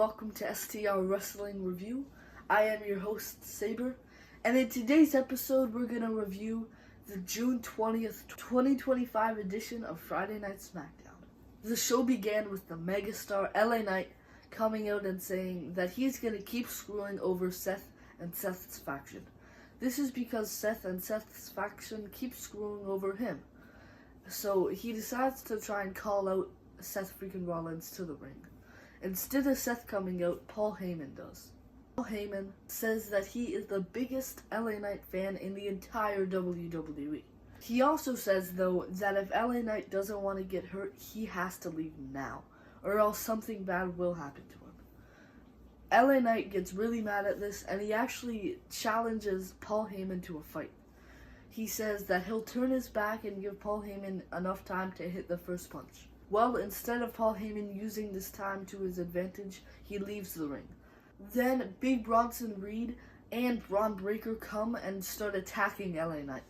welcome to STR Wrestling Review. I am your host, Saber, and in today's episode, we're going to review the June 20th, 2025 edition of Friday Night Smackdown. The show began with the megastar LA Knight coming out and saying that he's going to keep screwing over Seth and Seth's faction. This is because Seth and Seth's faction keep screwing over him. So he decides to try and call out Seth freaking Rollins to the ring. Instead of Seth coming out, Paul Heyman does. Paul Heyman says that he is the biggest LA Knight fan in the entire WWE. He also says, though, that if LA Knight doesn't want to get hurt, he has to leave now, or else something bad will happen to him. LA Knight gets really mad at this, and he actually challenges Paul Heyman to a fight. He says that he'll turn his back and give Paul Heyman enough time to hit the first punch. Well, instead of Paul Heyman using this time to his advantage, he leaves the ring. Then Big Bronson Reed and Braun Breaker come and start attacking LA Knight.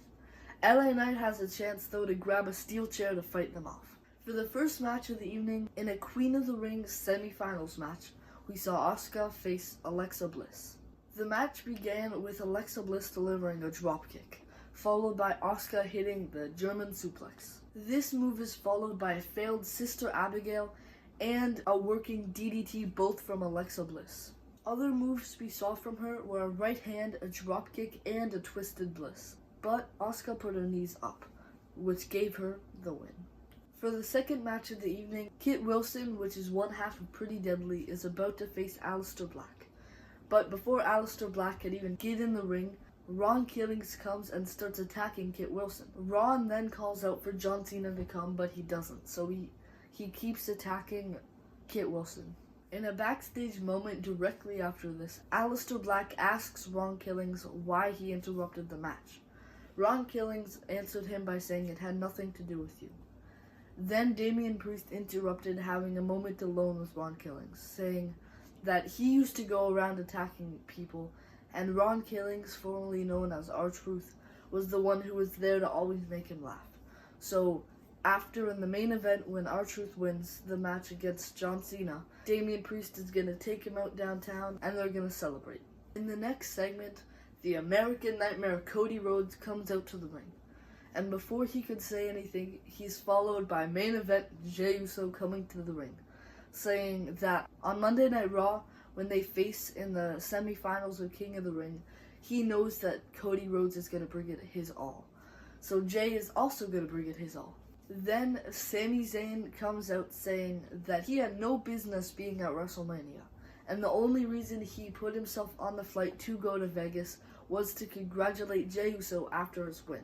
LA Knight has a chance, though, to grab a steel chair to fight them off. For the first match of the evening, in a Queen of the Ring semi-finals match, we saw Asuka face Alexa Bliss. The match began with Alexa Bliss delivering a dropkick, followed by Asuka hitting the German suplex. This move is followed by a failed Sister Abigail and a working DDT, both from Alexa Bliss. Other moves we saw from her were a right hand, a dropkick, and a twisted Bliss. But Asuka put her knees up, which gave her the win. For the second match of the evening, Kit Wilson, which is one half of Pretty Deadly, is about to face Aleister Black. But before Aleister Black can even get in the ring, Ron Killings comes and starts attacking Kit Wilson. Ron then calls out for John Cena to come, but he doesn't, so he keeps attacking Kit Wilson. In a backstage moment directly after this, Aleister Black asks Ron Killings why he interrupted the match. Ron Killings answered him by saying it had nothing to do with you. Then Damian Priest interrupted, having a moment alone with Ron Killings, saying that he used to go around attacking people, and Ron Killings, formerly known as R-Truth, was the one who was there to always make him laugh. So, after in the main event, when R-Truth wins the match against John Cena, Damian Priest is going to take him out downtown, and they're going to celebrate. In the next segment, the American Nightmare Cody Rhodes comes out to the ring. And before he could say anything, he's followed by main event Jey Uso coming to the ring, saying that on Monday Night Raw, when they face in the semifinals of King of the Ring, he knows that Cody Rhodes is going to bring it his all. So Jey is also going to bring it his all. Then Sami Zayn comes out saying that he had no business being at WrestleMania, and the only reason he put himself on the flight to go to Vegas was to congratulate Jey Uso after his win.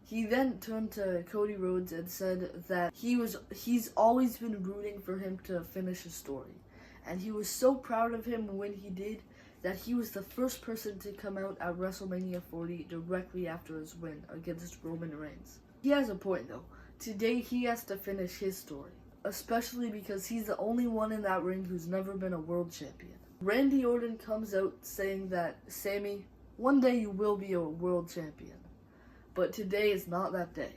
He then turned to Cody Rhodes and said that he's always been rooting for him to finish his story. And he was so proud of him when he did that he was the first person to come out at WrestleMania 40 directly after his win against Roman Reigns. He has a point, though. Today he has to finish his story, especially because he's the only one in that ring who's never been a world champion. Randy Orton comes out saying that, Sammy, one day you will be a world champion, but today is not that day.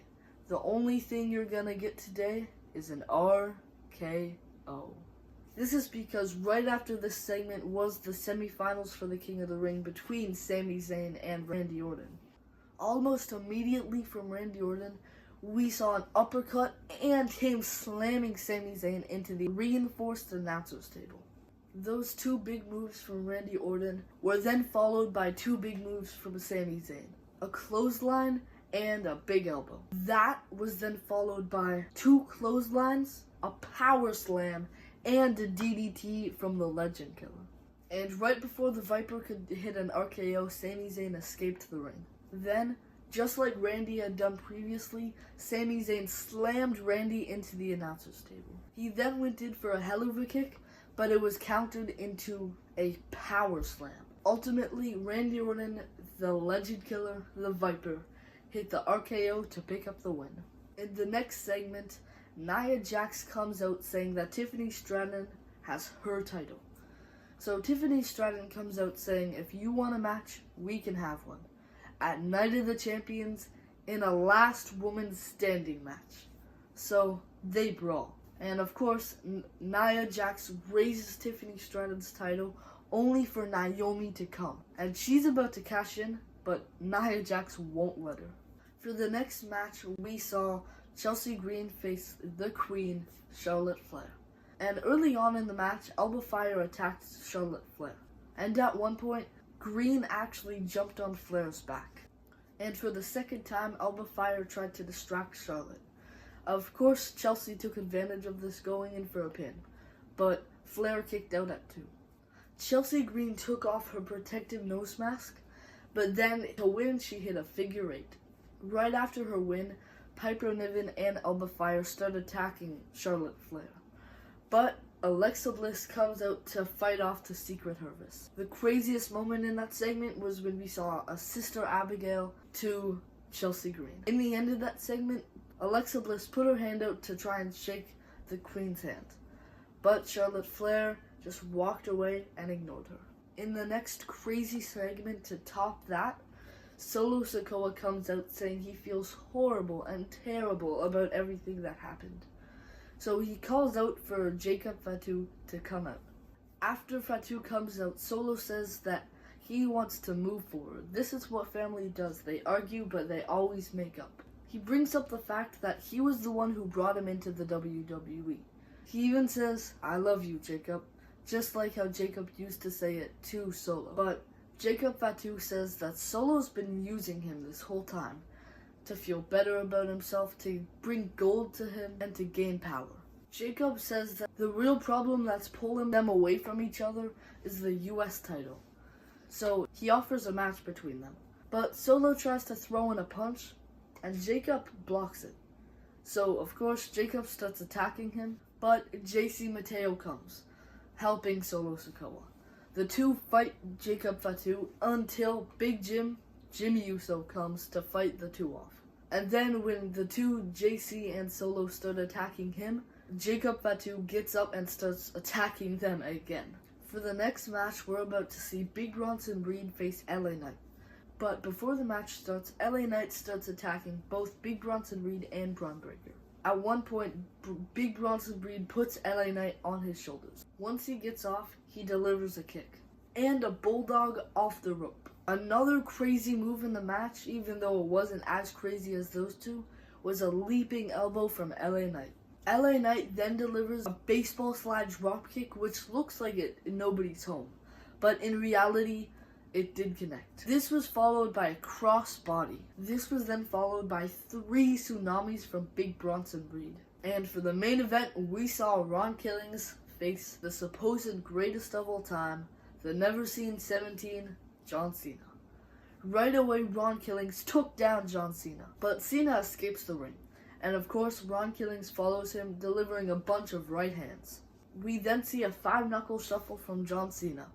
The only thing you're gonna get today is an RKO. This is because right after this segment was the semifinals for the King of the Ring between Sami Zayn and Randy Orton. Almost immediately from Randy Orton, we saw an uppercut and him slamming Sami Zayn into the reinforced announcer's table. Those two big moves from Randy Orton were then followed by two big moves from Sami Zayn. A clothesline and a big elbow. That was then followed by two clotheslines, a power slam, and a DDT from the Legend Killer. And right before the Viper could hit an RKO, Sami Zayn escaped the ring. Then, just like Randy had done previously, Sami Zayn slammed Randy into the announcer's table. He then went in for a hell of a kick, but it was countered into a power slam. Ultimately, Randy Orton, the Legend Killer, the Viper, hit the RKO to pick up the win. In the next segment, Nia Jax comes out saying that Tiffany Stratton has her title. So Tiffany Stratton comes out saying, if you want a match, we can have one. At Night of the Champions, in a last woman standing match. So they brawl. And of course, Nia Jax raises Tiffany Stratton's title only for Naomi to come. And she's about to cash in, but Nia Jax won't let her. For the next match, we saw Chelsea Green face the Queen, Charlotte Flair. And early on in the match, Alba Fire attacked Charlotte Flair. And at one point, Green actually jumped on Flair's back. And for the second time, Alba Fire tried to distract Charlotte. Of course, Chelsea took advantage of this going in for a pin, but Flair kicked out at 2. Chelsea Green took off her protective nose mask, but then to win, she hit a figure 8. Right after her win, Piper Niven and Alba Fire start attacking Charlotte Flair. But Alexa Bliss comes out to fight off the Secret Service. The craziest moment in that segment was when we saw a Sister Abigail to Chelsea Green. In the end of that segment, Alexa Bliss put her hand out to try and shake the Queen's hand. But Charlotte Flair just walked away and ignored her. In the next crazy segment to top that, Solo Sikoa comes out saying he feels horrible and terrible about everything that happened. So he calls out for Jacob Fatu to come out. After Fatu comes out, Solo says that he wants to move forward. This is what family does. They argue, but they always make up. He brings up the fact that he was the one who brought him into the WWE. He even says, "I love you, Jacob," just like how Jacob used to say it to Solo. But Jacob Fatu says that Solo's been using him this whole time to feel better about himself, to bring gold to him, and to gain power. Jacob says that the real problem that's pulling them away from each other is the US title. So he offers a match between them. But Solo tries to throw in a punch, and Jacob blocks it. So of course Jacob starts attacking him, but JC Mateo comes, helping Solo Sikoa. The two fight Jacob Fatu until Big Jimmy Uso comes to fight the two off. And then when the two JC and Solo start attacking him, Jacob Fatu gets up and starts attacking them again. For the next match, we're about to see Big Bronson Reed face LA Knight. But before the match starts, LA Knight starts attacking both Big Bronson Reed and Braun Breaker. At one point, Big Bronson Reed puts LA Knight on his shoulders. Once he gets off, he delivers a kick. And a bulldog off the rope. Another crazy move in the match, even though it wasn't as crazy as those two, was a leaping elbow from LA Knight. LA Knight then delivers a baseball slide dropkick, which looks like it in nobody's home. But in reality, it did connect. This was followed by a crossbody. This was then followed by 3 tsunamis from Big Bronson Reed. And for the main event, we saw Ron Killings face the supposed greatest of all time, the never-seen 17, John Cena. Right away, Ron Killings took down John Cena, but Cena escapes the ring. And of course, Ron Killings follows him, delivering a bunch of right hands. We then see a 5-knuckle shuffle from John Cena.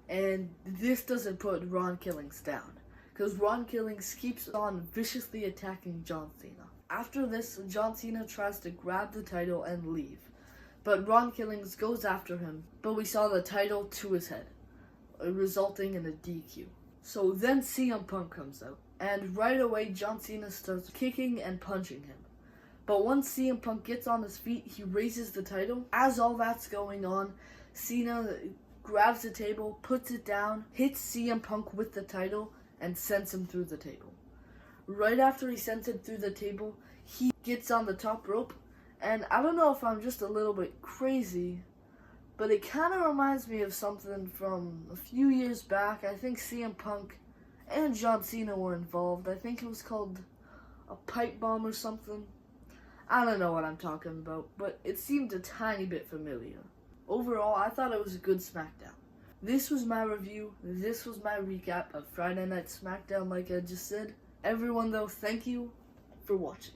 And this doesn't put Ron Killings down, because Ron Killings keeps on viciously attacking John Cena. After this, John Cena tries to grab the title and leave, but Ron Killings goes after him, but we saw the title to his head, resulting in a DQ. So then CM Punk comes out, and right away John Cena starts kicking and punching him. But once CM Punk gets on his feet, he raises the title. As all that's going on, Cena grabs the table, puts it down, hits CM Punk with the title, and sends him through the table. Right after he sends him through the table, he gets on the top rope, and I don't know if I'm just a little bit crazy, but it kind of reminds me of something from a few years back. I think CM Punk and John Cena were involved. I think it was called a pipe bomb or something. I don't know what I'm talking about, but it seemed a tiny bit familiar. Overall, I thought it was a good SmackDown. This was my review. This was my recap of Friday Night Smackdown, like I just said. Everyone, though, thank you for watching.